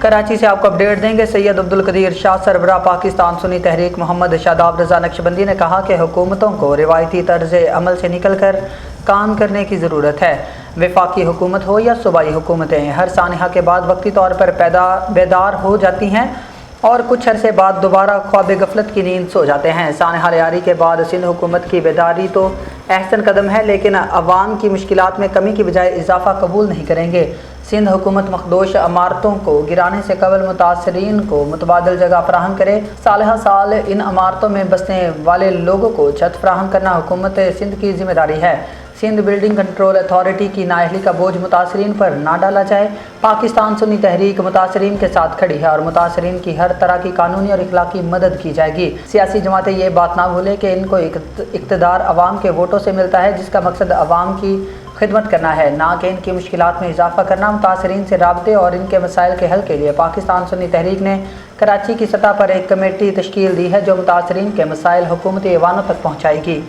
कराची से आपको अपडेट देंगे। सैयद अब्दुल कदीर शाह सरबराह पाकिस्तान सुन्नी तहरीक मोहम्मद शादाब रज़ा नक्शबंदी ने कहा कि हुकूमतों को रिवायती तर्ज अमल से निकल कर काम करने की ज़रूरत है। वफाकी हुकूमत हो या सूबाई हुकूमतें, हर सानहा के बाद वक्ती तौर पर बेदार हो जाती हैं और कुछ अरसे बाद दोबारा ख्वाब गफलत की नींद सो जाते हैं। सानहा रियारी के बाद सिंध हुकूमत की बेदारी तो अहसन कदम है, लेकिन अवाम की मुश्किलात में कमी की बजाय इजाफा कबूल नहीं करेंगे। सिंध हुकूमत मखदूश इमारतों को गिराने से कबल मुतासरीन को मुतबादल जगह फराहम करे। साल साल इन इमारतों में बसने वाले लोगों को छत फराहम करना हुकूमत सिंध की जिम्मेदारी है। सिंध बिल्डिंग कंट्रोल अथॉरिटी की नाअहली का बोझ मुतासरीन पर ना डाला जाए। पाकिस्तान सुन्नी तहरीक मुतासरीन के साथ खड़ी है और मुतासरीन की हर तरह की कानूनी और इखलाकी मदद की जाएगी। सियासी जमातें ये बात ना भूलें कि इनको इक़्तिदार अवाम के वोटों से मिलता है, जिसका मकसद अवाम की खिदमत करना है, ना कि इनकी मुश्किलात में इजाफा करना। मुतासरीन से राब्ते और इनके मसाइल के हल के लिए पाकिस्तान सुन्नी तहरीक ने कराची की सतह पर एक कमेटी तश्कील दी है, जो मुतासरीन के मसाइल हुकूमती ऐवानों तक पहुँचाएगी।